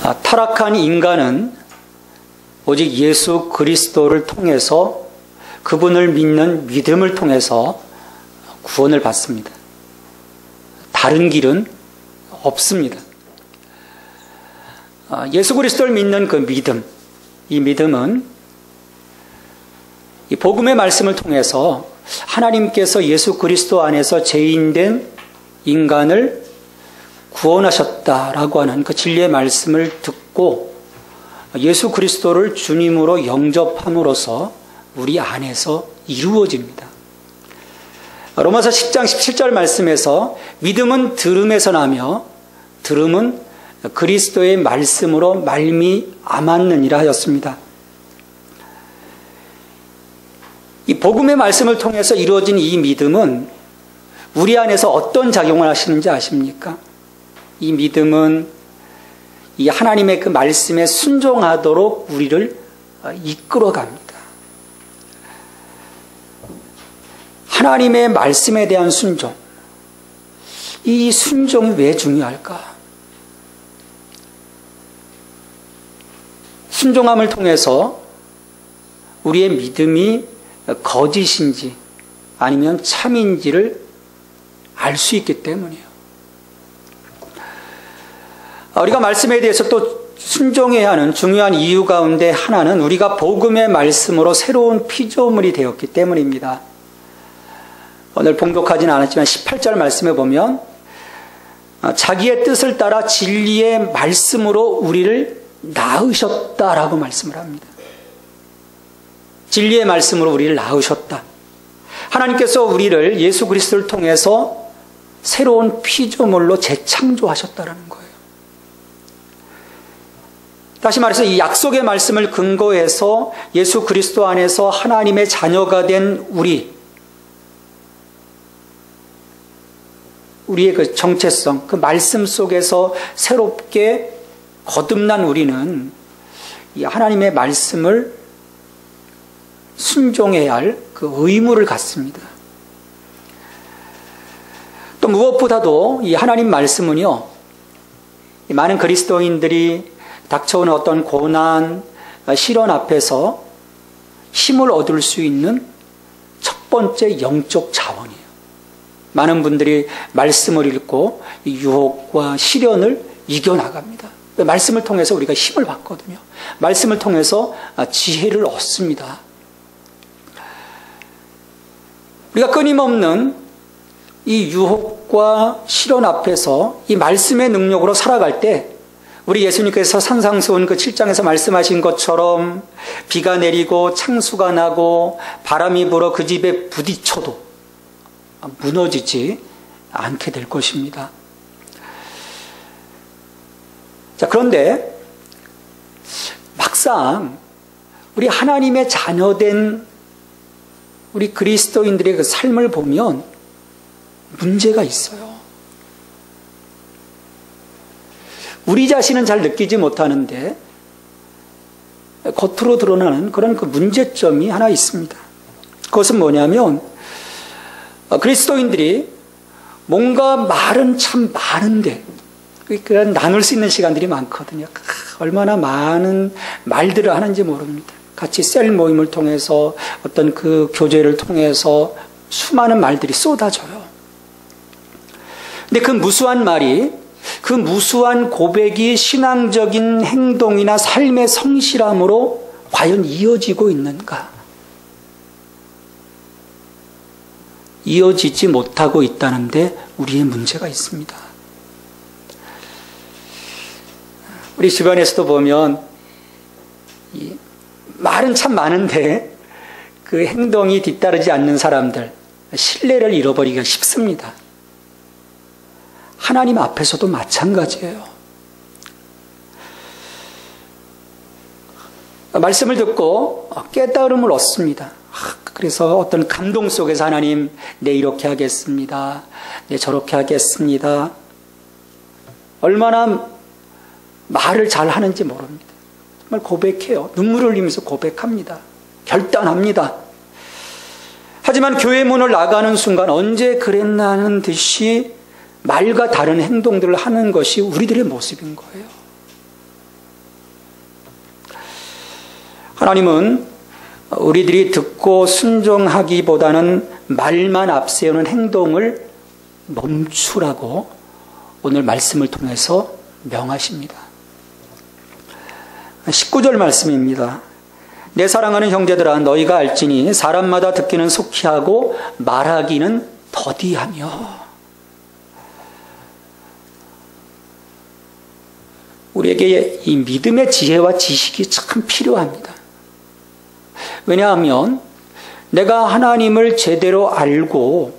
타락한 인간은 오직 예수 그리스도를 통해서 그분을 믿는 믿음을 통해서 구원을 받습니다. 다른 길은 없습니다. 예수 그리스도를 믿는 그 믿음, 이 믿음은 이 복음의 말씀을 통해서 하나님께서 예수 그리스도 안에서 죄인된 인간을 구원하셨다라고 하는 그 진리의 말씀을 듣고 예수 그리스도를 주님으로 영접함으로써 우리 안에서 이루어집니다. 로마서 10장 17절 말씀에서 믿음은 들음에서 나며 들음은 그리스도의 말씀으로 말미암았느니라 하였습니다. 이 복음의 말씀을 통해서 이루어진 이 믿음은 우리 안에서 어떤 작용을 하시는지 아십니까? 이 믿음은 이 하나님의 그 말씀에 순종하도록 우리를 이끌어갑니다. 하나님의 말씀에 대한 순종. 이 순종이 왜 중요할까? 순종함을 통해서 우리의 믿음이 거짓인지 아니면 참인지를 알 수 있기 때문이에요. 우리가 말씀에 대해서 또 순종해야 하는 중요한 이유 가운데 하나는 우리가 복음의 말씀으로 새로운 피조물이 되었기 때문입니다. 오늘 봉독하지는 않았지만 18절 말씀에 보면 자기의 뜻을 따라 진리의 말씀으로 우리를 낳으셨다라고 말씀을 합니다. 진리의 말씀으로 우리를 낳으셨다. 하나님께서 우리를 예수 그리스도를 통해서 새로운 피조물로 재창조하셨다라는 거예요. 다시 말해서 이 약속의 말씀을 근거해서 예수 그리스도 안에서 하나님의 자녀가 된 우리의 그 정체성, 그 말씀 속에서 새롭게 거듭난 우리는 이 하나님의 말씀을 순종해야 할 그 의무를 갖습니다. 또 무엇보다도 이 하나님 말씀은요, 많은 그리스도인들이 닥쳐오는 어떤 고난, 시련 앞에서 힘을 얻을 수 있는 첫 번째 영적 자원이에요. 많은 분들이 말씀을 읽고 유혹과 시련을 이겨나갑니다. 말씀을 통해서 우리가 힘을 받거든요. 말씀을 통해서 지혜를 얻습니다. 우리가 끊임없는 이 유혹과 시련 앞에서 이 말씀의 능력으로 살아갈 때 우리 예수님께서 산상수훈 그 7장에서 말씀하신 것처럼 비가 내리고 창수가 나고 바람이 불어 그 집에 부딪혀도 무너지지 않게 될 것입니다. 자, 그런데 막상 우리 하나님의 자녀된 우리 그리스도인들의 그 삶을 보면 문제가 있어요. 우리 자신은 잘 느끼지 못하는데 겉으로 드러나는 그런 그 문제점이 하나 있습니다. 그것은 뭐냐면 그리스도인들이 뭔가 말은 참 많은데 나눌 수 있는 시간들이 많거든요. 얼마나 많은 말들을 하는지 모릅니다. 같이 셀 모임을 통해서 어떤 그 교제를 통해서 수많은 말들이 쏟아져요. 근데 그 무수한 말이, 그 무수한 고백이 신앙적인 행동이나 삶의 성실함으로 과연 이어지고 있는가? 이어지지 못하고 있다는데 우리의 문제가 있습니다. 우리 주변에서도 보면 말은 참 많은데 그 행동이 뒤따르지 않는 사람들, 신뢰를 잃어버리기가 쉽습니다. 하나님 앞에서도 마찬가지예요. 말씀을 듣고 깨달음을 얻습니다. 그래서 어떤 감동 속에서 하나님, 네 이렇게 하겠습니다. 네 저렇게 하겠습니다. 얼마나 말을 잘 하는지 모릅니다. 정말 고백해요. 눈물을 흘리면서 고백합니다. 결단합니다. 하지만 교회 문을 나가는 순간 언제 그랬나 하는 듯이 말과 다른 행동들을 하는 것이 우리들의 모습인 거예요. 하나님은 우리들이 듣고 순종하기보다는 말만 앞세우는 행동을 멈추라고 오늘 말씀을 통해서 명하십니다. 19절 말씀입니다. 내 사랑하는 형제들아 너희가 알지니 사람마다 듣기는 속히 하고 말하기는 더디하며. 우리에게 이 믿음의 지혜와 지식이 참 필요합니다. 왜냐하면 내가 하나님을 제대로 알고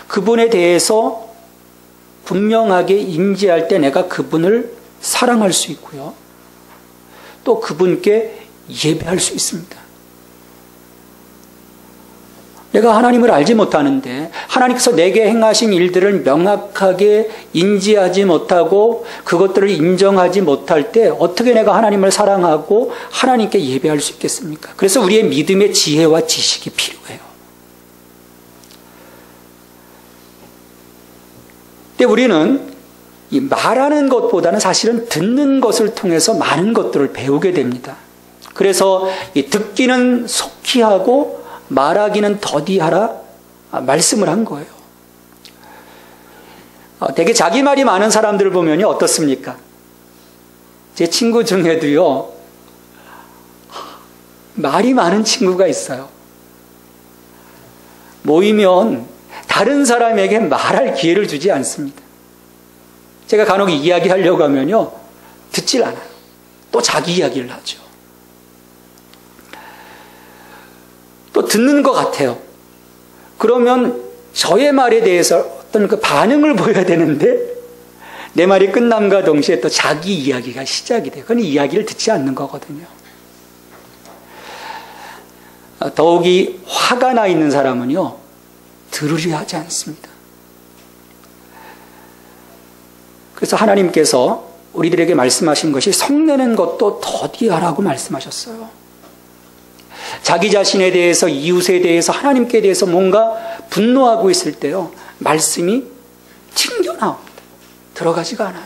그분에 대해서 분명하게 인지할 때 내가 그분을 사랑할 수 있고요. 또 그분께 예배할 수 있습니다. 내가 하나님을 알지 못하는데 하나님께서 내게 행하신 일들을 명확하게 인지하지 못하고 그것들을 인정하지 못할 때 어떻게 내가 하나님을 사랑하고 하나님께 예배할 수 있겠습니까? 그래서 우리의 믿음의 지혜와 지식이 필요해요. 근데 우리는 이 말하는 것보다는 사실은 듣는 것을 통해서 많은 것들을 배우게 됩니다. 그래서 이 듣기는 속히 하고 말하기는 더디하라 말씀을 한 거예요. 되게 자기 말이 많은 사람들을 보면 어떻습니까? 제 친구 중에도요, 말이 많은 친구가 있어요. 모이면 다른 사람에게 말할 기회를 주지 않습니다. 제가 간혹 이야기하려고 하면요, 듣질 않아요. 또 자기 이야기를 하죠. 또 듣는 것 같아요. 그러면 저의 말에 대해서 어떤 그 반응을 보여야 되는데 내 말이 끝남과 동시에 또 자기 이야기가 시작이 돼요. 그건 이야기를 듣지 않는 거거든요. 더욱이 화가 나 있는 사람은요, 들으려 하지 않습니다. 그래서 하나님께서 우리들에게 말씀하신 것이 성내는 것도 더디하라고 말씀하셨어요. 자기 자신에 대해서, 이웃에 대해서, 하나님께 대해서 뭔가 분노하고 있을 때요, 말씀이 튕겨나옵니다. 들어가지가 않아요.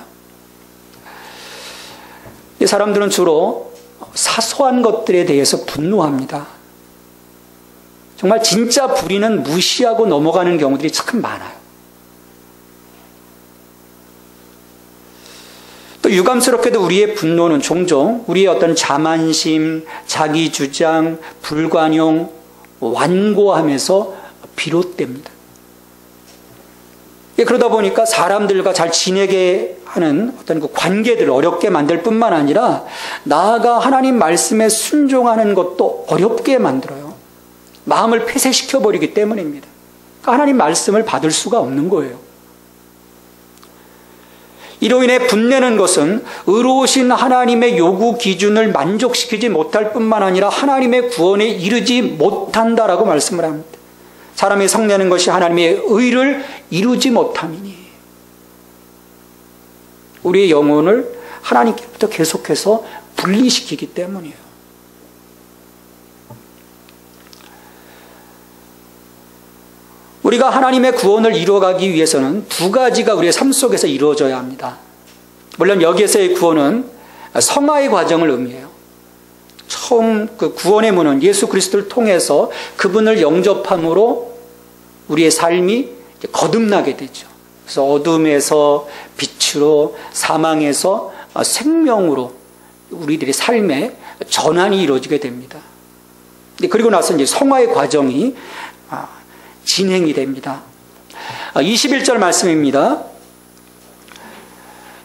이 사람들은 주로 사소한 것들에 대해서 분노합니다. 정말 진짜 불의는 무시하고 넘어가는 경우들이 참 많아요. 또 유감스럽게도 우리의 분노는 종종 우리의 어떤 자만심, 자기 주장, 불관용, 완고함에서 비롯됩니다. 그러다 보니까 사람들과 잘 지내게 하는 어떤 그 관계들을 어렵게 만들 뿐만 아니라 나아가 하나님 말씀에 순종하는 것도 어렵게 만들어요. 마음을 폐쇄시켜버리기 때문입니다. 그러니까 하나님 말씀을 받을 수가 없는 거예요. 이로 인해 분내는 것은 의로우신 하나님의 요구 기준을 만족시키지 못할 뿐만 아니라 하나님의 구원에 이르지 못한다라고 말씀을 합니다. 사람이 성내는 것이 하나님의 의를 이루지 못함이니 우리의 영혼을 하나님께부터 계속해서 분리시키기 때문이에요. 우리가 하나님의 구원을 이루어가기 위해서는 두 가지가 우리의 삶 속에서 이루어져야 합니다. 물론 여기에서의 구원은 성화의 과정을 의미해요. 처음 그 구원의 문은 예수 그리스도를 통해서 그분을 영접함으로 우리의 삶이 거듭나게 되죠. 그래서 어둠에서 빛으로, 사망에서 생명으로 우리들의 삶에 전환이 이루어지게 됩니다. 그리고 나서 이제 성화의 과정이 진행이 됩니다. 21절 말씀입니다.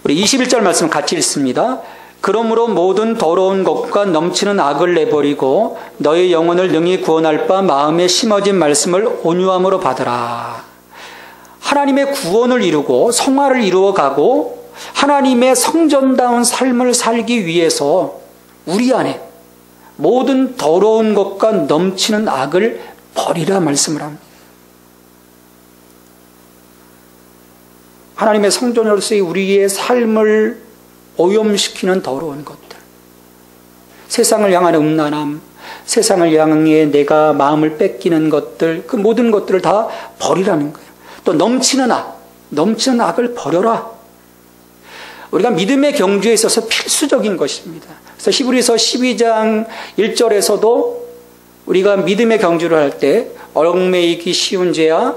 우리 21절 말씀 같이 읽습니다. 그러므로 모든 더러운 것과 넘치는 악을 내버리고 너의 영혼을 능히 구원할 바 마음에 심어진 말씀을 온유함으로 받으라. 하나님의 구원을 이루고 성화를 이루어가고 하나님의 성전다운 삶을 살기 위해서 우리 안에 모든 더러운 것과 넘치는 악을 버리라 말씀을 합니다. 하나님의 성전으로서의 우리의 삶을 오염시키는 더러운 것들, 세상을 향한 음란함, 세상을 향해 내가 마음을 뺏기는 것들, 그 모든 것들을 다 버리라는 거예요. 또 넘치는 악을 버려라. 우리가 믿음의 경주에 있어서 필수적인 것입니다. 그래서 히브리서 12장 1절에서도 우리가 믿음의 경주를 할 때 얽매이기 쉬운 죄야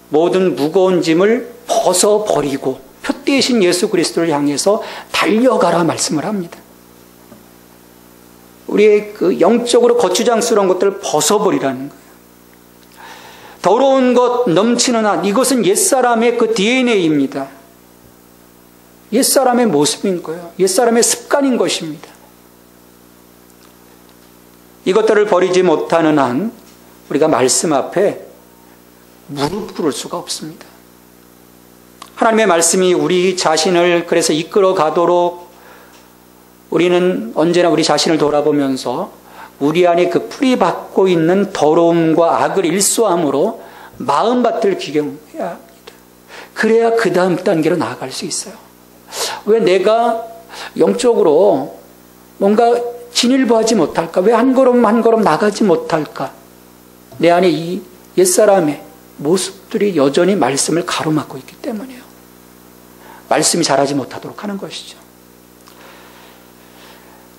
모든 무거운 짐을 벗어버리고 표대신 예수 그리스도를 향해서 달려가라 말씀을 합니다. 우리의 그 영적으로 거추장스러운 것들을 벗어버리라는 거예요. 더러운 것 넘치는 한, 이것은 옛사람의 그 DNA입니다. 옛사람의 모습인 거예요. 옛사람의 습관인 것입니다. 이것들을 버리지 못하는 한 우리가 말씀 앞에 무릎 꿇을 수가 없습니다. 하나님의 말씀이 우리 자신을 그래서 이끌어 가도록 우리는 언제나 우리 자신을 돌아보면서 우리 안에 그 뿌리박고 있는 더러움과 악을 일소함으로 마음밭을 기경해야 합니다. 그래야 그 다음 단계로 나아갈 수 있어요. 왜 내가 영적으로 뭔가 진일보하지 못할까? 왜 한 걸음 한 걸음 나가지 못할까? 내 안에 이 옛사람의 모습들이 여전히 말씀을 가로막고 있기 때문이에요. 말씀이 자라지 못하도록 하는 것이죠.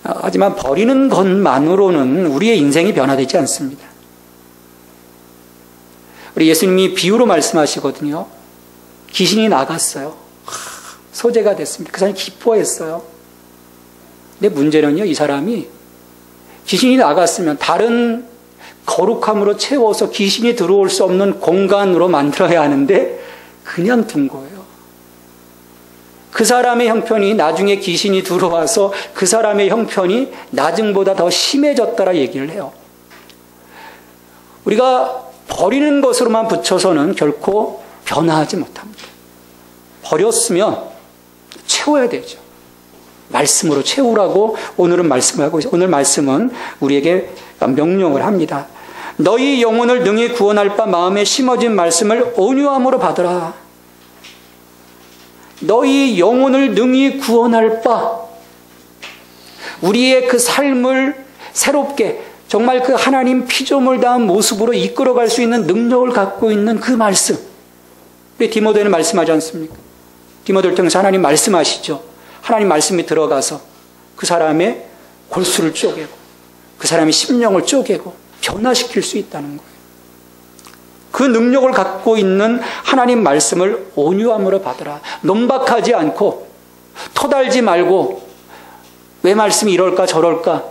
하지만 버리는 것만으로는 우리의 인생이 변화되지 않습니다. 우리 예수님이 비유로 말씀하시거든요. 귀신이 나갔어요. 소재가 됐습니다. 그 사람이 기뻐했어요. 근데 문제는요, 이 사람이 귀신이 나갔으면 다른 거룩함으로 채워서 귀신이 들어올 수 없는 공간으로 만들어야 하는데 그냥 둔 거예요. 그 사람의 형편이 나중에 귀신이 들어와서 그 사람의 형편이 나중보다 더 심해졌다라 얘기를 해요. 우리가 버리는 것으로만 붙여서는 결코 변화하지 못합니다. 버렸으면 채워야 되죠. 말씀으로 채우라고 오늘은 말씀을 하고 있어요. 오늘 말씀은 우리에게 명령을 합니다. 너희 영혼을 능히 구원할 바 마음에 심어진 말씀을 온유함으로 받으라. 너희 영혼을 능히 구원할 바, 우리의 그 삶을 새롭게 정말 그 하나님 피조물 다운 모습으로 이끌어갈 수 있는 능력을 갖고 있는 그 말씀. 우리 디모데는 말씀하지 않습니까? 디모데를 통해서 하나님 말씀하시죠. 하나님 말씀이 들어가서 그 사람의 골수를 쪼개고 그 사람의 심령을 쪼개고 변화시킬 수 있다는 거예요. 그 능력을 갖고 있는 하나님 말씀을 온유함으로 받으라. 논박하지 않고 토달지 말고 왜 말씀이 이럴까 저럴까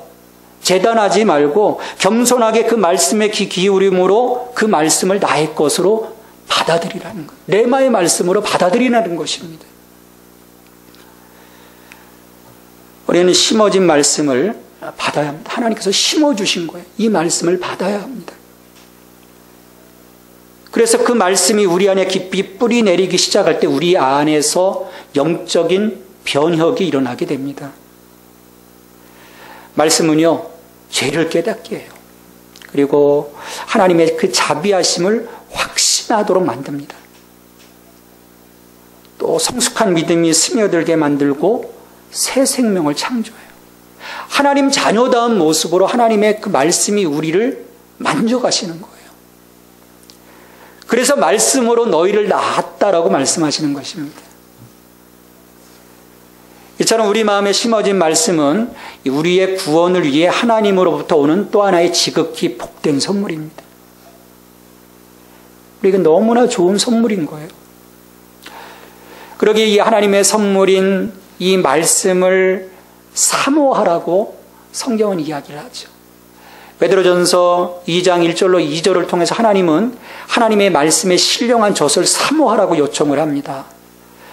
재단하지 말고 겸손하게 그 말씀에 귀 기울임으로 그 말씀을 나의 것으로 받아들이라는 것. 레마의 말씀으로 받아들이라는 것입니다. 우리는 심어진 말씀을 받아야 합니다. 하나님께서 심어주신 거예요. 이 말씀을 받아야 합니다. 그래서 그 말씀이 우리 안에 깊이 뿌리 내리기 시작할 때 우리 안에서 영적인 변혁이 일어나게 됩니다. 말씀은요, 죄를 깨닫게 해요. 그리고 하나님의 그 자비하심을 확신하도록 만듭니다. 또 성숙한 믿음이 스며들게 만들고 새 생명을 창조해요. 하나님 자녀다운 모습으로 하나님의 그 말씀이 우리를 만져가시는 거예요. 그래서 말씀으로 너희를 낳았다라고 말씀하시는 것입니다. 이처럼 우리 마음에 심어진 말씀은 우리의 구원을 위해 하나님으로부터 오는 또 하나의 지극히 복된 선물입니다. 우리가 너무나 좋은 선물인 거예요. 그러기에 이 하나님의 선물인 이 말씀을 사모하라고 성경은 이야기를 하죠. 베드로전서 2장 1절로 2절을 통해서 하나님은 하나님의 말씀에 신령한 젖을 사모하라고 요청을 합니다.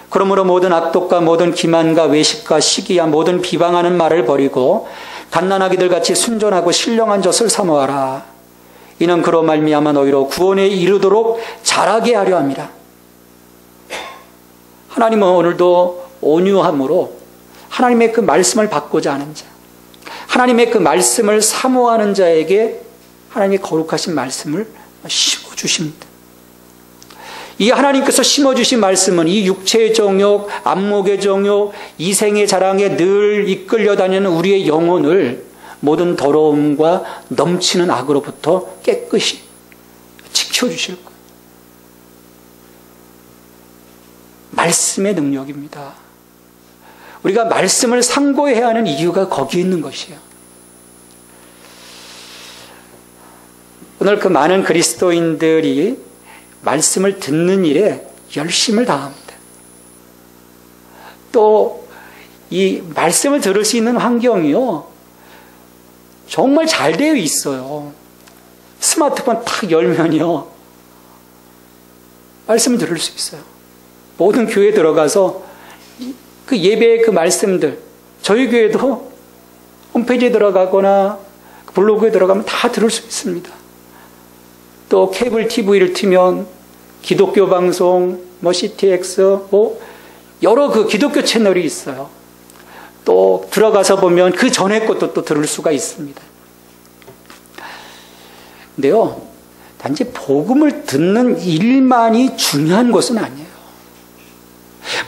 그러므로 모든 악독과 모든 기만과 외식과 시기와 모든 비방하는 말을 버리고 갓난아기들 같이 순전하고 신령한 젖을 사모하라. 이는 그로 말미암아 너희로 구원에 이르도록 자라게 하려 합니다. 하나님은 오늘도 온유함으로 하나님의 그 말씀을 받고자 하는 자, 하나님의 그 말씀을 사모하는 자에게 하나님의 거룩하신 말씀을 심어주십니다. 이 하나님께서 심어주신 말씀은 이 육체의 정욕, 안목의 정욕, 이생의 자랑에 늘 이끌려 다니는 우리의 영혼을 모든 더러움과 넘치는 악으로부터 깨끗이 지켜주실 거예요. 말씀의 능력입니다. 우리가 말씀을 상고해야 하는 이유가 거기에 있는 것이에요. 오늘 그 많은 그리스도인들이 말씀을 듣는 일에 열심을 다합니다. 또 이 말씀을 들을 수 있는 환경이요, 정말 잘 되어 있어요. 스마트폰 탁 열면요, 말씀을 들을 수 있어요. 모든 교회에 들어가서 그 예배의 그 말씀들, 저희 교회도 홈페이지에 들어가거나 블로그에 들어가면 다 들을 수 있습니다. 또 케이블 TV를 틀면 기독교 방송, CTX, 여러 그 기독교 채널이 있어요. 또 들어가서 보면 그 전에 것도 또 들을 수가 있습니다. 근데요, 단지 복음을 듣는 일만이 중요한 것은 아니에요.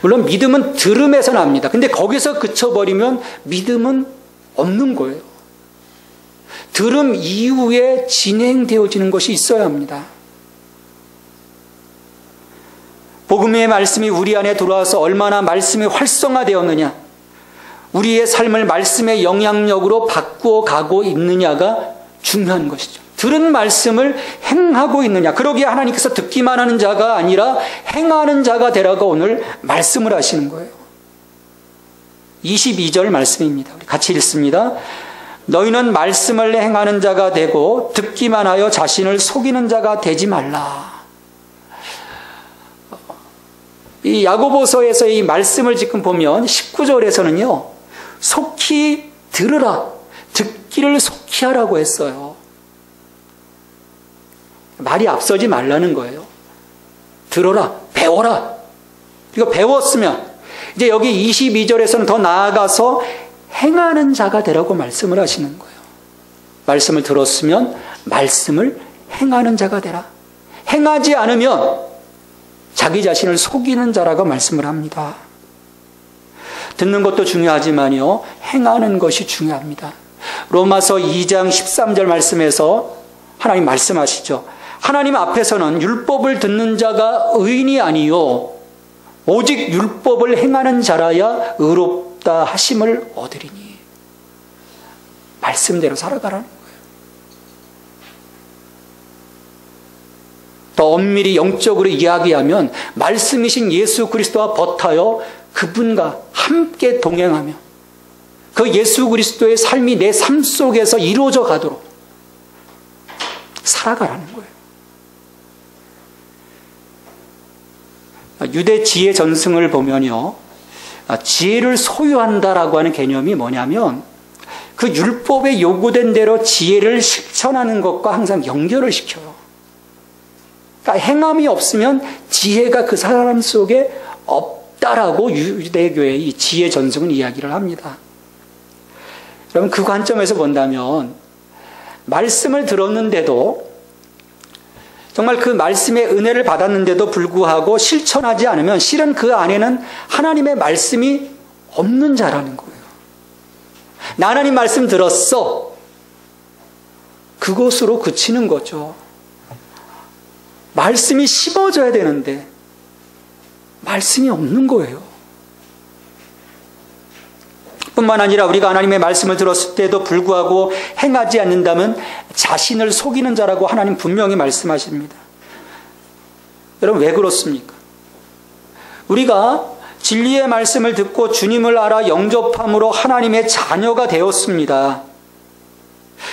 물론 믿음은 들음에서 납니다. 근데 거기서 그쳐버리면 믿음은 없는 거예요. 들음 이후에 진행되어지는 것이 있어야 합니다. 복음의 말씀이 우리 안에 들어와서 얼마나 말씀이 활성화되었느냐, 우리의 삶을 말씀의 영향력으로 바꾸어 가고 있느냐가 중요한 것이죠. 들은 말씀을 행하고 있느냐. 그러기에 하나님께서 듣기만 하는 자가 아니라 행하는 자가 되라고 오늘 말씀을 하시는 거예요. 22절 말씀입니다. 우리 같이 읽습니다. 너희는 말씀을 행하는 자가 되고 듣기만 하여 자신을 속이는 자가 되지 말라. 이 야고보서에서 이 말씀을 지금 보면 19절에서는요, 속히 들으라, 듣기를 속히 하라고 했어요. 말이 앞서지 말라는 거예요. 들어라, 배워라. 이거 배웠으면 이제 여기 22절에서는 더 나아가서 행하는 자가 되라고 말씀을 하시는 거예요. 말씀을 들었으면 말씀을 행하는 자가 되라. 행하지 않으면 자기 자신을 속이는 자라고 말씀을 합니다. 듣는 것도 중요하지만요, 행하는 것이 중요합니다. 로마서 2장 13절 말씀에서 하나님 말씀하시죠. 하나님 앞에서는 율법을 듣는 자가 의인이 아니요 오직 율법을 행하는 자라야 의롭다 하심을 얻으리니. 말씀대로 살아가라는 거예요. 더 엄밀히 영적으로 이야기하면 말씀이신 예수 그리스도와 버타여 그분과 함께 동행하며 그 예수 그리스도의 삶이 내 삶 속에서 이루어져 가도록 살아가라는 거예요. 유대 지혜 전승을 보면요, 지혜를 소유한다라고 하는 개념이 뭐냐면 그 율법에 요구된 대로 지혜를 실천하는 것과 항상 연결을 시켜요. 그러니까 행함이 없으면 지혜가 그 사람 속에 없다라고 유대교의 이 지혜 전승은 이야기를 합니다. 여러분, 그 관점에서 본다면 말씀을 들었는데도, 정말 그 말씀의 은혜를 받았는데도 불구하고 실천하지 않으면 실은 그 안에는 하나님의 말씀이 없는 자라는 거예요. 나 하나님 말씀 들었어. 그것으로 그치는 거죠. 말씀이 심어져야 되는데 말씀이 없는 거예요. 뿐만 아니라 우리가 하나님의 말씀을 들었을 때도 불구하고 행하지 않는다면 자신을 속이는 자라고 하나님 분명히 말씀하십니다. 여러분, 왜 그렇습니까? 우리가 진리의 말씀을 듣고 주님을 알아 영접함으로 하나님의 자녀가 되었습니다.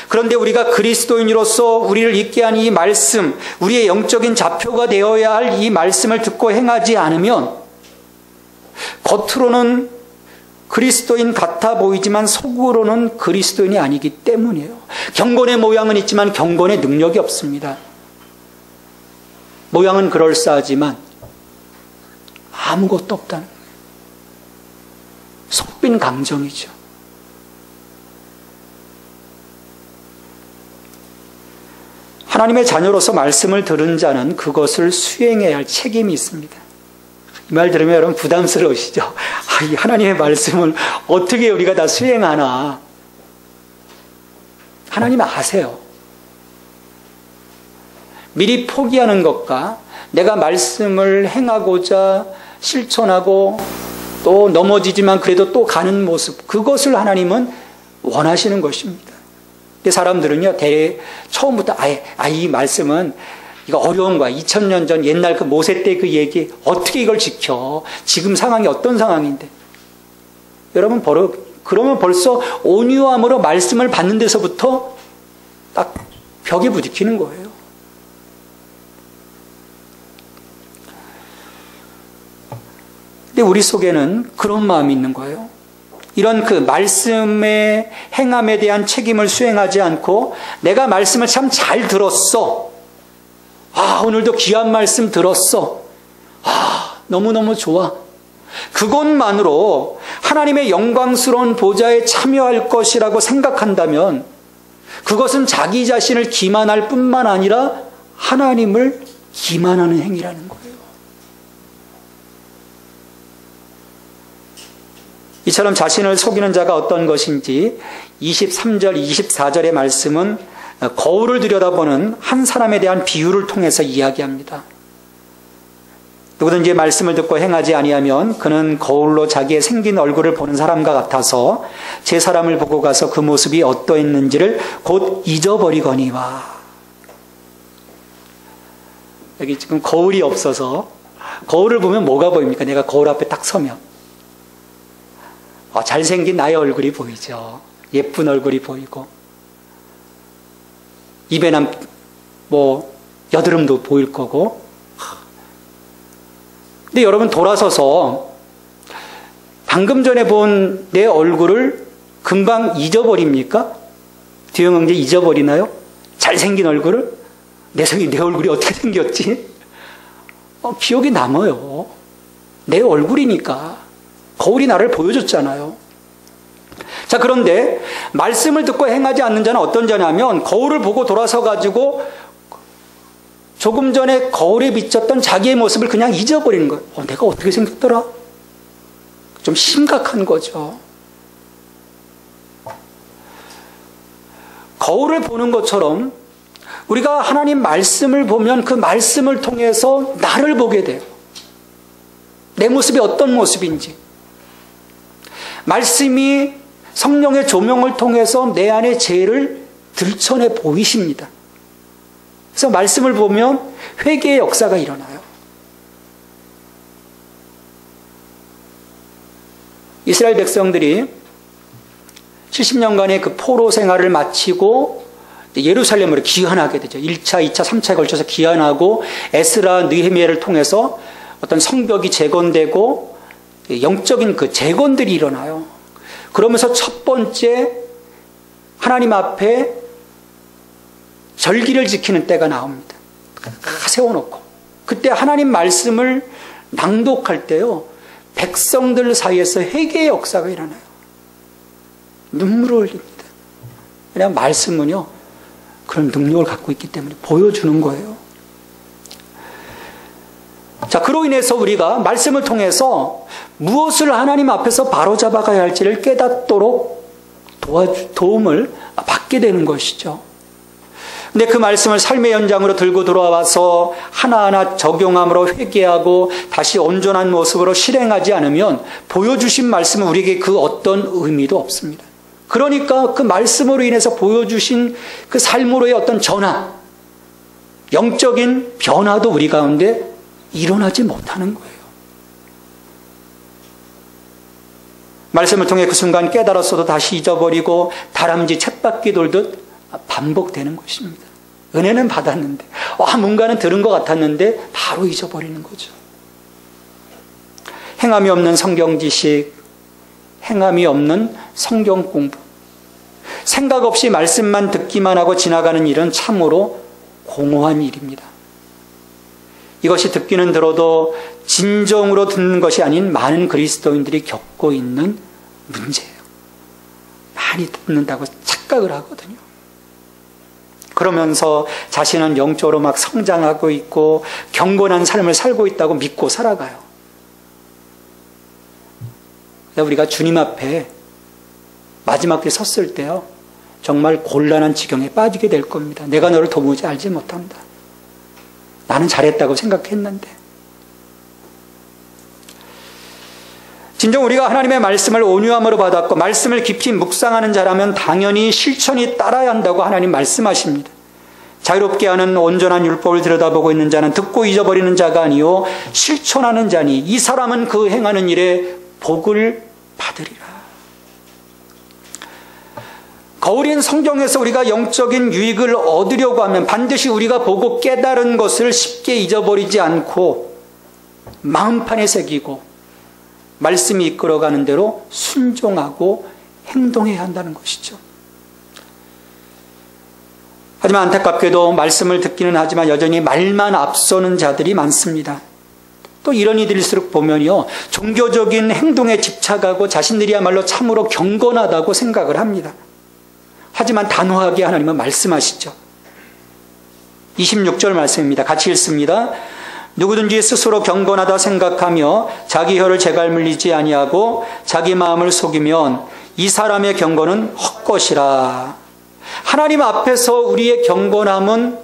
그런데 우리가 그리스도인으로서 우리를 있게 한 이 말씀, 우리의 영적인 좌표가 되어야 할 이 말씀을 듣고 행하지 않으면 겉으로는 그리스도인 같아 보이지만 속으로는 그리스도인이 아니기 때문이에요. 경건의 모양은 있지만 경건의 능력이 없습니다. 모양은 그럴싸하지만 아무것도 없다는 거예요. 속빈 강정이죠. 하나님의 자녀로서 말씀을 들은 자는 그것을 수행해야 할 책임이 있습니다. 이 말 들으면 여러분 부담스러우시죠? 이 하나님의 말씀을 어떻게 우리가 다 수행하나? 하나님 아세요. 미리 포기하는 것과 내가 말씀을 행하고자 실천하고 또 넘어지지만 그래도 또 가는 모습, 그것을 하나님은 원하시는 것입니다. 근데 사람들은요, 처음부터 이 말씀은 이거 어려운 거야. 2000년 전 옛날 그 모세 때 그 얘기, 어떻게 이걸 지켜? 지금 상황이 어떤 상황인데? 여러분, 그러면 벌써 온유함으로 말씀을 받는 데서부터 딱 벽에 부딪히는 거예요. 근데 우리 속에는 그런 마음이 있는 거예요. 이런 그 말씀의 행함에 대한 책임을 수행하지 않고 내가 말씀을 참 잘 들었어. 오늘도 귀한 말씀 들었어. 너무너무 좋아. 그것만으로 하나님의 영광스러운 보좌에 참여할 것이라고 생각한다면 그것은 자기 자신을 기만할 뿐만 아니라 하나님을 기만하는 행위라는 거예요. 이처럼 자신을 속이는 자가 어떤 것인지 23절, 24절의 말씀은 거울을 들여다보는 한 사람에 대한 비유를 통해서 이야기합니다. 누구든지 말씀을 듣고 행하지 아니하면 그는 거울로 자기의 생긴 얼굴을 보는 사람과 같아서 제 사람을 보고 가서 그 모습이 어떠했는지를 곧 잊어버리거니와. 여기 지금 거울이 없어서 거울을 보면 뭐가 보입니까? 내가 거울 앞에 딱 서면 잘생긴 나의 얼굴이 보이죠. 예쁜 얼굴이 보이고 입에 난 여드름도 보일 거고. 근데 여러분 돌아서서 방금 전에 본 내 얼굴을 금방 잊어버립니까? 뒤영 형제 잊어버리나요? 잘생긴 얼굴을? 내 얼굴이 어떻게 생겼지? 기억이 남아요. 내 얼굴이니까. 거울이 나를 보여줬잖아요. 자, 그런데 말씀을 듣고 행하지 않는 자는 어떤 자냐면 거울을 보고 돌아서 가지고 조금 전에 거울에 비쳤던 자기의 모습을 그냥 잊어버리는 거예요. 내가 어떻게 생겼더라? 좀 심각한 거죠. 거울을 보는 것처럼 우리가 하나님 말씀을 보면 그 말씀을 통해서 나를 보게 돼요. 내 모습이 어떤 모습인지. 말씀이 성령의 조명을 통해서 내 안의 죄를 들춰내 보이십니다. 그래서 말씀을 보면 회개의 역사가 일어나요. 이스라엘 백성들이 70년간의 그 포로 생활을 마치고 예루살렘으로 귀환하게 되죠. 1차, 2차, 3차에 걸쳐서 귀환하고 에스라, 느헤미야를 통해서 어떤 성벽이 재건되고 영적인 그 재건들이 일어나요. 그러면서 첫 번째 하나님 앞에 절기를 지키는 때가 나옵니다. 세워놓고 그때 하나님 말씀을 낭독할 때요, 백성들 사이에서 회개의 역사가 일어나요. 눈물을 흘립니다. 왜냐하면 말씀은요 그런 능력을 갖고 있기 때문에 보여주는 거예요. 자, 그로 인해서 우리가 말씀을 통해서 무엇을 하나님 앞에서 바로잡아가야 할지를 깨닫도록 도움을 받게 되는 것이죠. 근데 그 말씀을 삶의 현장으로 들고 돌아와서 하나하나 적용함으로 회개하고 다시 온전한 모습으로 실행하지 않으면 보여주신 말씀은 우리에게 그 어떤 의미도 없습니다. 그러니까 그 말씀으로 인해서 보여주신 그 삶으로의 어떤 전환, 영적인 변화도 우리 가운데 일어나지 못하는 거예요. 말씀을 통해 그 순간 깨달았어도 다시 잊어버리고 다람쥐 쳇바퀴 돌듯 반복되는 것입니다. 은혜는 받았는데 뭔가는 들은 것 같았는데 바로 잊어버리는 거죠. 행함이 없는 성경 지식, 행함이 없는 성경 공부, 생각 없이 말씀만 듣기만 하고 지나가는 일은 참으로 공허한 일입니다. 이것이 듣기는 들어도 진정으로 듣는 것이 아닌 많은 그리스도인들이 겪고 있는 문제예요. 많이 듣는다고 착각을 하거든요. 그러면서 자신은 영적으로 막 성장하고 있고 경건한 삶을 살고 있다고 믿고 살아가요. 우리가 주님 앞에 마지막 때 섰을 때요, 정말 곤란한 지경에 빠지게 될 겁니다. 내가 너를 도무지 알지 못한다. 나는 잘했다고 생각했는데. 진정 우리가 하나님의 말씀을 온유함으로 받았고 말씀을 깊이 묵상하는 자라면 당연히 실천이 따라야 한다고 하나님 말씀하십니다. 자유롭게 하는 온전한 율법을 들여다보고 있는 자는 듣고 잊어버리는 자가 아니요 실천하는 자니 이 사람은 그 행하는 일에 복을 받으리라. 거울인 성경에서 우리가 영적인 유익을 얻으려고 하면 반드시 우리가 보고 깨달은 것을 쉽게 잊어버리지 않고 마음판에 새기고 말씀이 이끌어가는 대로 순종하고 행동해야 한다는 것이죠. 하지만 안타깝게도 말씀을 듣기는 하지만 여전히 말만 앞서는 자들이 많습니다. 또 이런 이들일수록 보면요, 종교적인 행동에 집착하고 자신들이야말로 참으로 경건하다고 생각을 합니다. 하지만 단호하게 하나님은 말씀하시죠. 26절 말씀입니다. 같이 읽습니다. 누구든지 스스로 경건하다 생각하며 자기 혀를 재갈 물리지 아니하고 자기 마음을 속이면 이 사람의 경건은 헛것이라. 하나님 앞에서 우리의 경건함은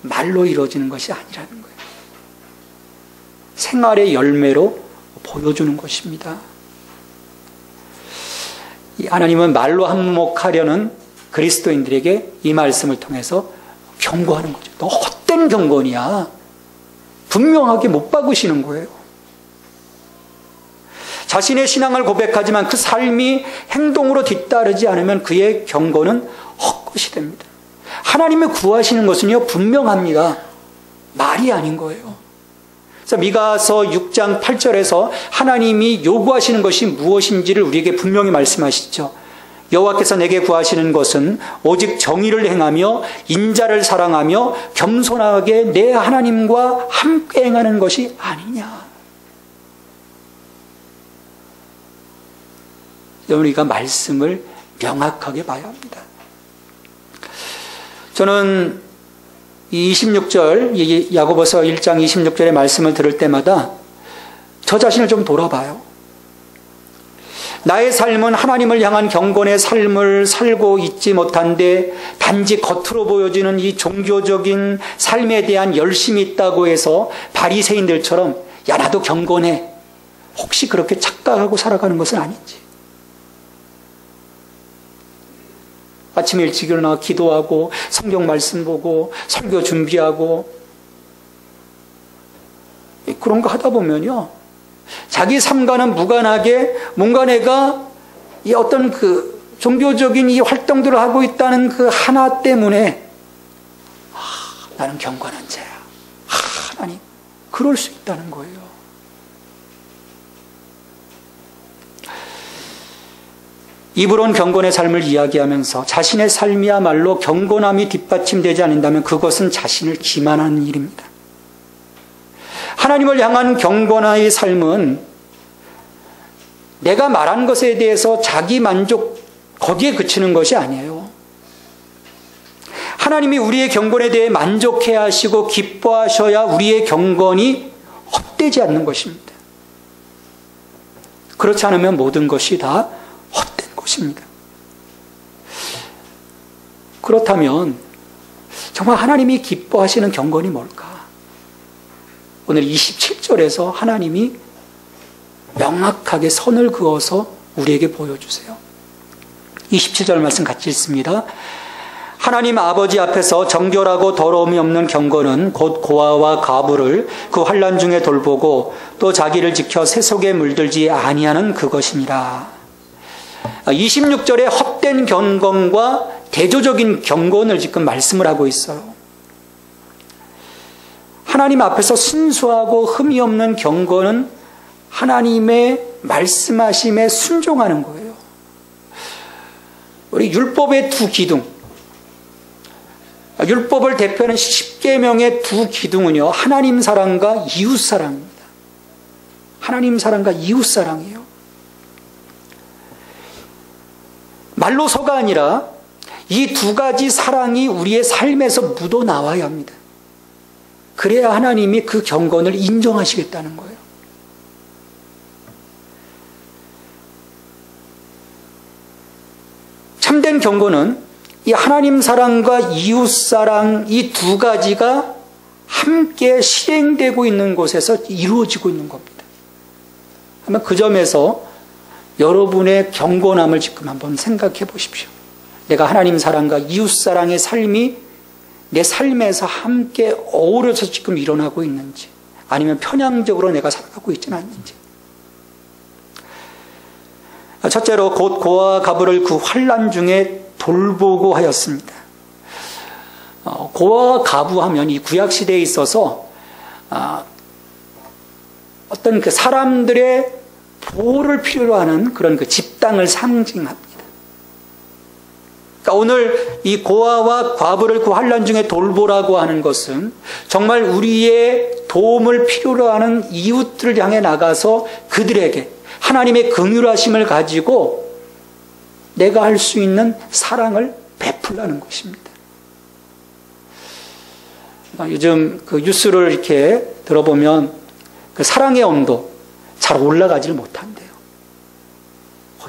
말로 이루어지는 것이 아니라는 거예요. 생활의 열매로 보여주는 것입니다. 하나님은 말로 한몫하려는 그리스도인들에게 이 말씀을 통해서 경고하는 거죠. 너 헛된 경건이야. 분명하게 못 박으시는 거예요. 자신의 신앙을 고백하지만 그 삶이 행동으로 뒤따르지 않으면 그의 경건은 헛것이 됩니다. 하나님이 구하시는 것은요 분명합니다. 말이 아닌 거예요. 그래서 미가서 6장 8절에서 하나님이 요구하시는 것이 무엇인지를 우리에게 분명히 말씀하시죠. 여호와께서 내게 구하시는 것은 오직 정의를 행하며 인자를 사랑하며 겸손하게 내 하나님과 함께 행하는 것이 아니냐. 우리가 말씀을 명확하게 봐야 합니다. 저는 이 26절, 야고보서 1장 26절의 말씀을 들을 때마다 저 자신을 좀 돌아봐요. 나의 삶은 하나님을 향한 경건의 삶을 살고 있지 못한데 단지 겉으로 보여지는 이 종교적인 삶에 대한 열심이 있다고 해서 바리새인들처럼 야 나도 경건해. 혹시 그렇게 착각하고 살아가는 것은 아닌지. 아침에 일찍 일어나 기도하고 성경 말씀 보고 설교 준비하고 그런 거 하다 보면요. 자기 삶과는 무관하게 뭔가 내가 이 어떤 그 종교적인 이 활동들을 하고 있다는 그 하나 때문에 나는 경건한 자야. 하나님, 그럴 수 있다는 거예요. 입으론 경건의 삶을 이야기하면서 자신의 삶이야말로 경건함이 뒷받침되지 않는다면 그것은 자신을 기만하는 일입니다. 하나님을 향한 경건의 삶은 내가 말한 것에 대해서 자기 만족 거기에 그치는 것이 아니에요. 하나님이 우리의 경건에 대해 만족해야 하시고 기뻐하셔야 우리의 경건이 헛되지 않는 것입니다. 그렇지 않으면 모든 것이 다 헛된 것입니다. 그렇다면 정말 하나님이 기뻐하시는 경건이 뭘까? 오늘 27절에서 하나님이 명확하게 선을 그어서 우리에게 보여주세요. 27절 말씀 같이 읽습니다. 하나님 아버지 앞에서 정결하고 더러움이 없는 경건은 곧 고아와 과부를 그 환난 중에 돌보고 또 자기를 지켜 세속에 물들지 아니하는 그것이니라. 26절에 헛된 경건과 대조적인 경건을 지금 말씀을 하고 있어요. 하나님 앞에서 순수하고 흠이 없는 경건은 하나님의 말씀하심에 순종하는 거예요. 우리 율법의 두 기둥, 율법을 대표하는 10계명의 두 기둥은요, 하나님 사랑과 이웃 사랑입니다. 하나님 사랑과 이웃 사랑이에요. 말로서가 아니라 이 두 가지 사랑이 우리의 삶에서 묻어나와야 합니다. 그래야 하나님이 그 경건을 인정하시겠다는 거예요. 참된 경건은 이 하나님 사랑과 이웃 사랑 이 두 가지가 함께 실행되고 있는 곳에서 이루어지고 있는 겁니다. 아마 그 점에서 여러분의 경건함을 지금 한번 생각해 보십시오. 내가 하나님 사랑과 이웃 사랑의 삶이 내 삶에서 함께 어우러져 지금 일어나고 있는지, 아니면 편향적으로 내가 살아가고 있지는 않는지. 첫째로 곧 고아와 가부를 그 환난 중에 돌보고 하였습니다. 고아와 가부 하면 이 구약 시대에 있어서 어떤 그 사람들의 보호를 필요로 하는 그런 그 집단을 상징합니다. 그러니까 오늘 이 고아와 과부를 그 환난 중에 돌보라고 하는 것은 정말 우리의 도움을 필요로 하는 이웃들을 향해 나가서 그들에게 하나님의 긍휼하심을 가지고 내가 할 수 있는 사랑을 베풀라는 것입니다. 요즘 그 뉴스를 이렇게 들어보면 그 사랑의 온도 잘 올라가지를 못한대요.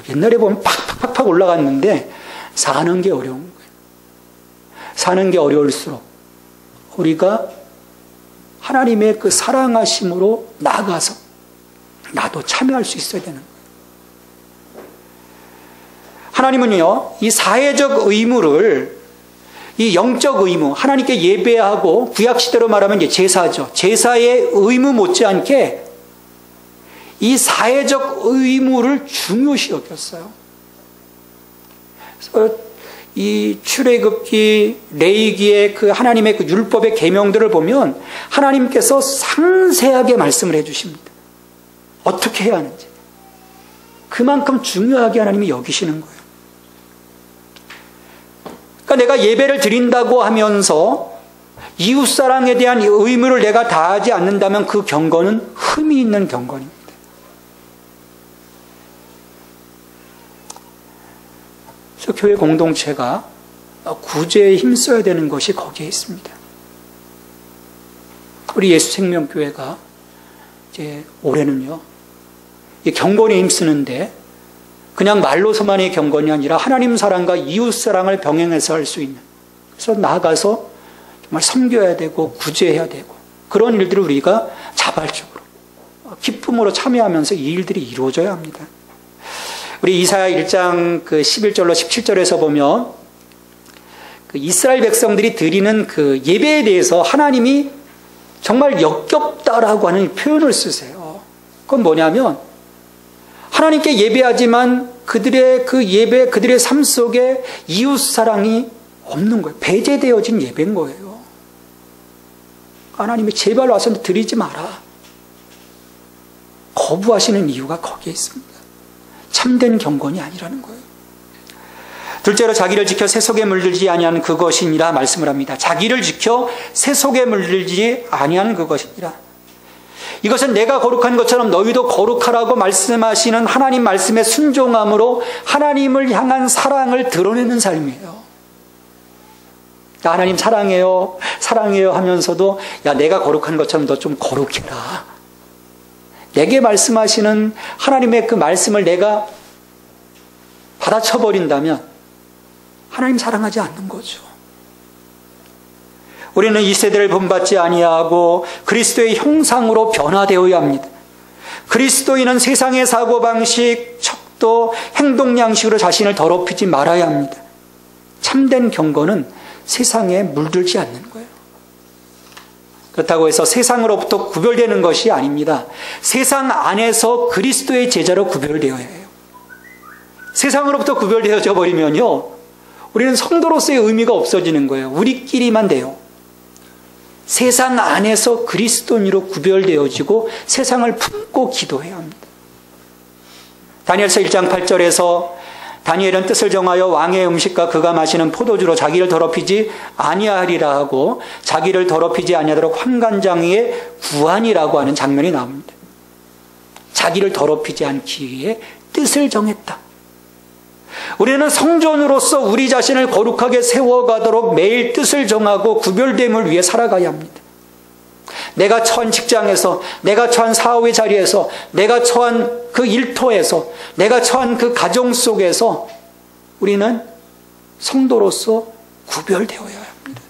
옛날에 보면 팍팍팍 올라갔는데 사는 게 어려운 거예요. 사는 게 어려울수록 우리가 하나님의 그 사랑하심으로 나가서 나도 참여할 수 있어야 되는 거예요. 하나님은요, 이 사회적 의무를, 이 영적 의무, 하나님께 예배하고 구약시대로 말하면 이제 제사죠. 제사의 의무 못지않게 이 사회적 의무를 중요시 여겼어요. 그래서 이 출애굽기, 레위기의 그 하나님의 그 율법의 계명들을 보면 하나님께서 상세하게 말씀을 해주십니다. 어떻게 해야 하는지. 그만큼 중요하게 하나님이 여기시는 거예요. 그러니까 내가 예배를 드린다고 하면서 이웃사랑에 대한 의무를 내가 다하지 않는다면 그 경건은 흠이 있는 경건입니다. 그래서 교회 공동체가 구제에 힘써야 되는 것이 거기에 있습니다. 우리 예수생명교회가 이제 올해는요, 이 경건에 힘쓰는데 그냥 말로서만의 경건이 아니라 하나님 사랑과 이웃 사랑을 병행해서 할 수 있는, 그래서 나아가서 정말 섬겨야 되고 구제해야 되고 그런 일들을 우리가 자발적으로 기쁨으로 참여하면서 이 일들이 이루어져야 합니다. 우리 이사야 1장 그 11절로 17절에서 보면 그 이스라엘 백성들이 드리는 그 예배에 대해서 하나님이 정말 역겹다라고 하는 표현을 쓰세요. 그건 뭐냐면 하나님께 예배하지만 그들의 그 예배, 그들의 삶 속에 이웃 사랑이 없는 거예요. 배제되어진 예배인 거예요. 하나님이 제발 와서 드리지 마라. 거부하시는 이유가 거기에 있습니다. 참된 경건이 아니라는 거예요. 둘째로 자기를 지켜 새 속에 물들지 아니하는 그것이니라 말씀을 합니다. 자기를 지켜 새 속에 물들지 아니하는 그것이니라. 이것은 내가 거룩한 것처럼 너희도 거룩하라고 말씀하시는 하나님 말씀에 순종함으로 하나님을 향한 사랑을 드러내는 삶이에요. 하나님 사랑해요, 사랑해요 하면서도 야, 내가 거룩한 것처럼 너 좀 거룩해라. 내게 말씀하시는 하나님의 그 말씀을 내가 받아쳐버린다면 하나님 사랑하지 않는 거죠. 우리는 이 세대를 본받지 아니하고 그리스도의 형상으로 변화되어야 합니다. 그리스도인은 세상의 사고방식, 척도, 행동 양식으로 자신을 더럽히지 말아야 합니다. 참된 경건은 세상에 물들지 않는 거예요. 그렇다고 해서 세상으로부터 구별되는 것이 아닙니다. 세상 안에서 그리스도의 제자로 구별되어야 해요. 세상으로부터 구별되어져 버리면요, 우리는 성도로서의 의미가 없어지는 거예요. 우리끼리만 돼요. 세상 안에서 그리스도인으로 구별되어지고 세상을 품고 기도해야 합니다. 다니엘서 1장 8절에서 다니엘은 뜻을 정하여 왕의 음식과 그가 마시는 포도주로 자기를 더럽히지 아니하리라 하고 자기를 더럽히지 아니하도록 환관장의 구한이라고 하는 장면이 나옵니다. 자기를 더럽히지 않기 위해 뜻을 정했다. 우리는 성전으로서 우리 자신을 거룩하게 세워가도록 매일 뜻을 정하고 구별됨을 위해 살아가야 합니다. 내가 처한 직장에서, 내가 처한 사회의 자리에서, 내가 처한 그 일터에서, 내가 처한 그 가정 속에서 우리는 성도로서 구별되어야 합니다.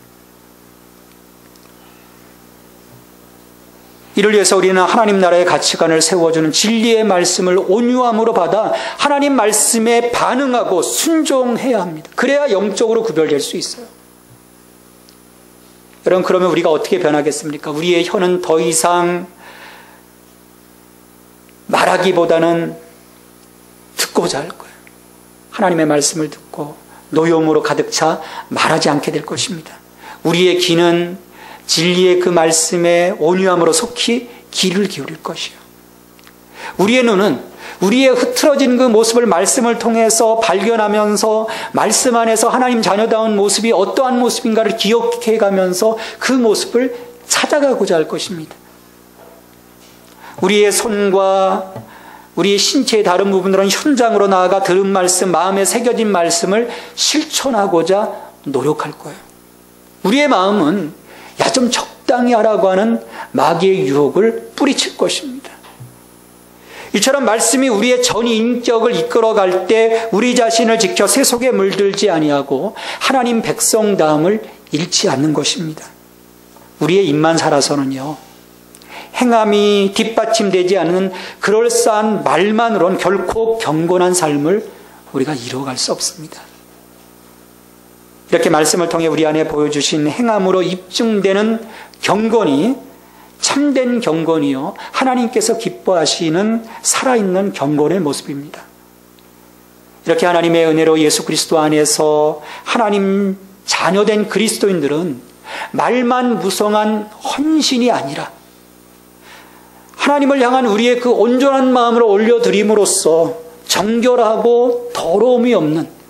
이를 위해서 우리는 하나님 나라의 가치관을 세워주는 진리의 말씀을 온유함으로 받아 하나님 말씀에 반응하고 순종해야 합니다. 그래야 영적으로 구별될 수 있어요. 여러분, 그러면 우리가 어떻게 변하겠습니까? 우리의 혀는 더 이상 말하기보다는 듣고자 할 거예요. 하나님의 말씀을 듣고 노여움으로 가득 차 말하지 않게 될 것입니다. 우리의 귀는 진리의 그 말씀에 온유함으로 속히 귀를 기울일 것이요. 우리의 눈은 우리의 흐트러진 그 모습을 말씀을 통해서 발견하면서 말씀 안에서 하나님 자녀다운 모습이 어떠한 모습인가를 기억해가면서 그 모습을 찾아가고자 할 것입니다. 우리의 손과 우리의 신체의 다른 부분들은 현장으로 나아가 들은 말씀, 마음에 새겨진 말씀을 실천하고자 노력할 거예요. 우리의 마음은 야, 좀 적당히 하라고 하는 마귀의 유혹을 뿌리칠 것입니다. 이처럼 말씀이 우리의 전 인격을 이끌어갈 때 우리 자신을 지켜 세속에 물들지 아니하고 하나님 백성다움을 잃지 않는 것입니다. 우리의 입만 살아서는요, 행함이 뒷받침되지 않는 그럴싸한 말만으로는 결코 경건한 삶을 우리가 이루어갈 수 없습니다. 이렇게 말씀을 통해 우리 안에 보여주신 행함으로 입증되는 경건이 참된 경건이요, 하나님께서 기뻐하시는 살아있는 경건의 모습입니다. 이렇게 하나님의 은혜로 예수 그리스도 안에서 하나님 자녀된 그리스도인들은 말만 무성한 헌신이 아니라 하나님을 향한 우리의 그 온전한 마음을 올려드림으로써 정결하고 더러움이 없는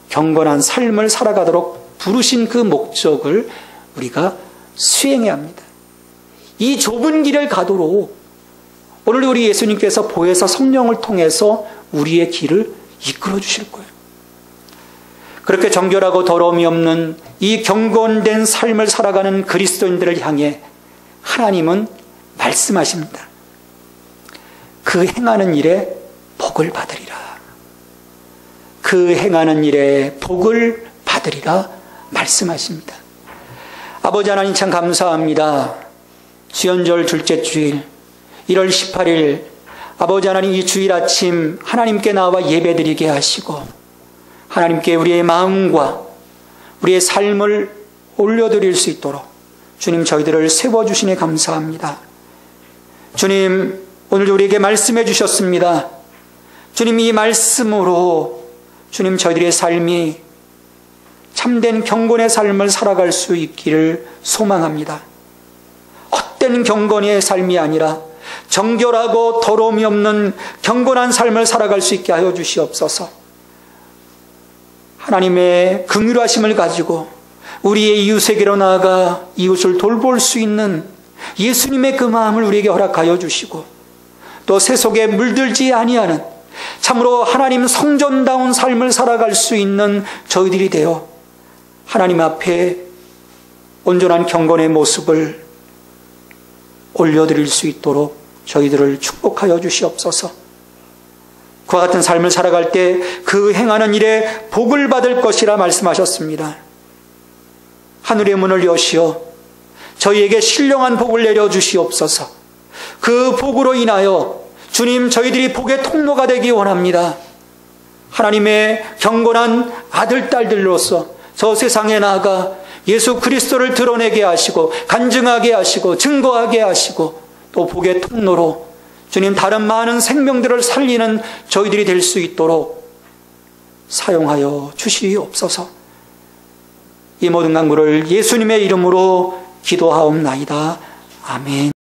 경건한 삶을 살아가도록 부르신 그 목적을 우리가 수행해야 합니다. 이 좁은 길을 가도록 오늘 우리 예수님께서 보혜사 성령을 통해서 우리의 길을 이끌어 주실 거예요. 그렇게 정결하고 더러움이 없는 이 경건된 삶을 살아가는 그리스도인들을 향해 하나님은 말씀하십니다. 그 행하는 일에 복을 받으리라. 그 행하는 일에 복을 받으리라 말씀하십니다. 아버지 하나님, 참 감사합니다. 수연절 둘째 주일 1월 18일 아버지 하나님, 이 주일 아침 하나님께 나와 예배드리게 하시고 하나님께 우리의 마음과 우리의 삶을 올려드릴 수 있도록 주님 저희들을 세워주시니 감사합니다. 주님, 오늘 우리에게 말씀해 주셨습니다. 주님, 이 말씀으로 주님 저희들의 삶이 참된 경건의 삶을 살아갈 수 있기를 소망합니다. 헛된 경건의 삶이 아니라 정결하고 더러움이 없는 경건한 삶을 살아갈 수 있게 하여 주시옵소서. 하나님의 긍휼하심을 가지고 우리의 이웃에게로 나아가 이웃을 돌볼 수 있는 예수님의 그 마음을 우리에게 허락하여 주시고 또 세속에 물들지 아니하는 참으로 하나님 성전다운 삶을 살아갈 수 있는 저희들이 되어 하나님 앞에 온전한 경건의 모습을 올려드릴 수 있도록 저희들을 축복하여 주시옵소서. 그와 같은 삶을 살아갈 때 그 행하는 일에 복을 받을 것이라 말씀하셨습니다. 하늘의 문을 여시어 저희에게 신령한 복을 내려주시옵소서. 그 복으로 인하여 주님 저희들이 복의 통로가 되기 원합니다. 하나님의 경건한 아들, 딸들로서 저 세상에 나아가 예수 그리스도를 드러내게 하시고 간증하게 하시고 증거하게 하시고 또 복의 통로로 주님 다른 많은 생명들을 살리는 저희들이 될 수 있도록 사용하여 주시옵소서. 이 모든 간구를 예수님의 이름으로 기도하옵나이다. 아멘.